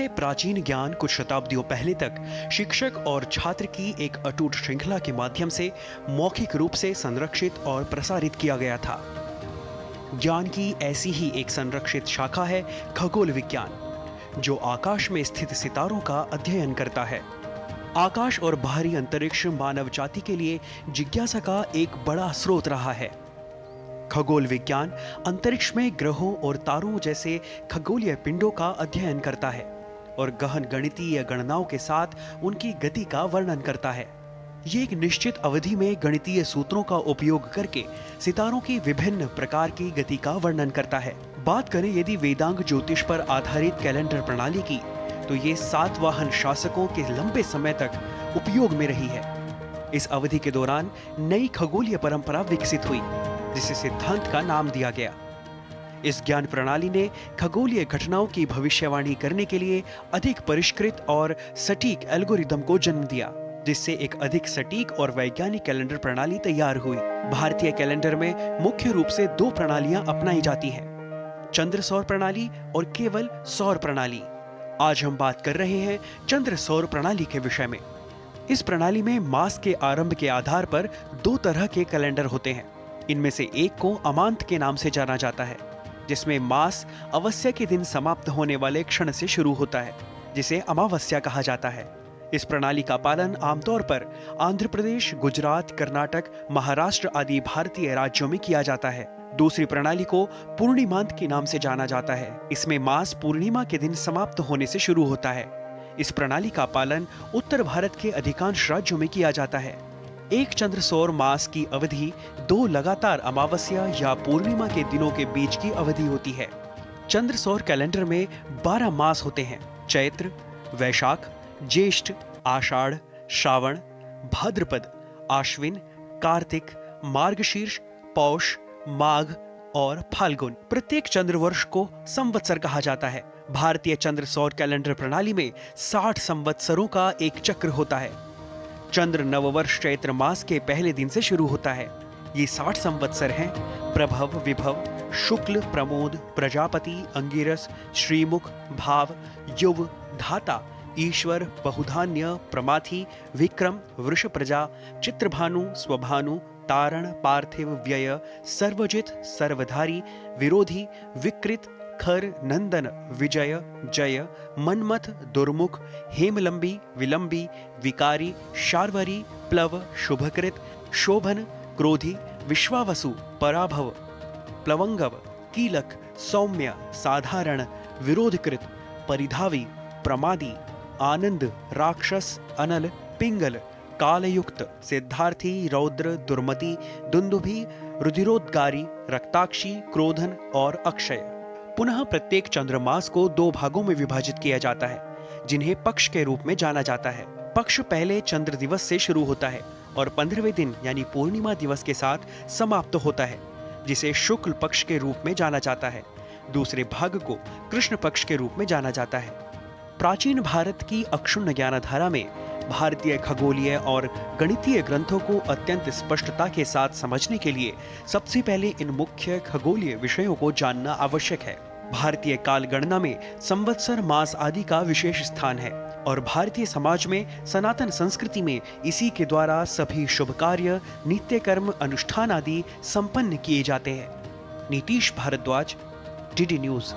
यह प्राचीन ज्ञान कुछ शताब्दियों पहले तक शिक्षक और छात्र की एक अटूट श्रृंखला के माध्यम से मौखिक रूप से संरक्षित और प्रसारित किया गया था। ज्ञान की ऐसी ही एक संरक्षित शाखा है खगोल विज्ञान, जो आकाश में स्थित सितारों का अध्ययन करता है। आकाश और बाहरी अंतरिक्ष मानव जाति के लिए जिज्ञासा का एक बड़ा स्रोत रहा है। खगोल विज्ञान अंतरिक्ष में ग्रहों और तारों जैसे खगोलीय पिंडों का अध्ययन करता है और गहन गणितीय गणनाओं के साथ उनकी गति का वर्णन करता है। ये एक निश्चित अवधि में गणितीय सूत्रों का उपयोग करके सितारों की विभिन्न प्रकार की गति का वर्णन करता है। बात करें यदि वेदांग ज्योतिष पर आधारित कैलेंडर प्रणाली की, तो ये सातवाहन शासकों के लंबे समय तक उपयोग में रही है। इस अवधि के दौरान नई खगोलीय परंपरा विकसित हुई, जिसे सिद्धांत का नाम दिया गया। इस ज्ञान प्रणाली ने खगोलीय घटनाओं की भविष्यवाणी करने के लिए अधिक परिष्कृत और सटीक एल्गोरिदम को जन्म दिया, जिससे एक अधिक सटीक और वैज्ञानिक कैलेंडर प्रणाली तैयार हुई। भारतीय कैलेंडर में मुख्य रूप से दो प्रणालियां अपनाई जाती हैं, चंद्र सौर प्रणाली और केवल सौर प्रणाली। आज हम बात कर रहे हैं चंद्र सौर प्रणाली के विषय में। इस प्रणाली में मास के आरंभ के आधार पर दो तरह के कैलेंडर होते हैं। इनमें से एक को अमांत के नाम से जाना जाता है, जिसमें मास अवस्या के दिन समाप्त होने वाले क्षण से शुरू होता है, जिसे अमावस्या कहा जाता है। इस प्रणाली का पालन आमतौर पर आंध्र प्रदेश, गुजरात, कर्नाटक, महाराष्ट्र आदि भारतीय राज्यों में किया जाता है। दूसरी प्रणाली को पूर्णिमांत के नाम से जाना जाता है। इसमें मास पूर्णिमा के दिन समाप्त होने से शुरू होता है। इस प्रणाली का पालन उत्तर भारत के अधिकांश राज्यों में किया जाता है। एक चंद्र सौर मास की अवधि दो लगातार अमावस्या या पूर्णिमा के दिनों के बीच की अवधि होती है। चंद्र सौर कैलेंडर में 12 मास होते हैं: चैत्र, वैशाख, ज्येष्ठ, आषाढ़, श्रावण, भाद्रपद, आश्विन, कार्तिक, मार्गशीर्ष, पौष, माघ और फाल्गुन। प्रत्येक चंद्रवर्ष को संवत्सर कहा जाता है। भारतीय चंद्र सौर कैलेंडर प्रणाली में 60 संवत्सरों का एक चक्र होता है। चंद्र नववर्ष चैत्र मास के पहले दिन से शुरू होता है। ये 60 संवत्सर हैं: प्रभव, विभव, शुक्ल, प्रमोद, प्रजापति, अंगिरस, श्रीमुख, भाव, युव, धाता, ईश्वर, बहुधान्य, प्रमाथि, विक्रम, वृषप्रजा, चित्रभानु, स्वभानु, तारण, पार्थिव, व्यय, सर्वजित, सर्वधारी, विरोधी, विकृत, खर, नंदन, विजय, जय, मनमथ, दुर्मुख, हेमलंबी, विलंबी, विकारी, शार्वरी, प्लव, शुभकृत, शोभन, क्रोधी, विश्वावसु, पराभव, प्लवंगव, कीलक, सौम्य, साधारण, विरोधकृत, परिधावी, प्रमादी, आनंद, राक्षस, अनल, पिंगल, कालयुक्त, सिद्धार्थी, रौद्र, दुर्मति, दुंदुभि, रुधिरोद्गारी, रक्ताक्षी, क्रोधन और अक्षय। पुनः प्रत्येक चंद्रमास को दो भागों में विभाजित किया जाता है, जिन्हें पक्ष के रूप में जाना जाता है। पक्ष पहले चंद्र दिवस से शुरू होता है और 15वें दिन यानी पूर्णिमा दिवस के साथ समाप्त होता है, जिसे शुक्ल पक्ष के रूप में जाना जाता है। दूसरे भाग को कृष्ण पक्ष के रूप में जाना जाता है। प्राचीन भारत की अक्षुण्ण ज्ञानधारा में भारतीय खगोलीय और गणितीय ग्रंथों को अत्यंत स्पष्टता के साथ समझने के लिए सबसे पहले इन मुख्य खगोलीय विषयों को जानना आवश्यक है। भारतीय काल गणना में संवत्सर, मास आदि का विशेष स्थान है और भारतीय समाज में, सनातन संस्कृति में इसी के द्वारा सभी शुभ कार्य, नित्य कर्म, अनुष्ठान आदि संपन्न किए जाते हैं। Nitish Bharadwaj, DD news.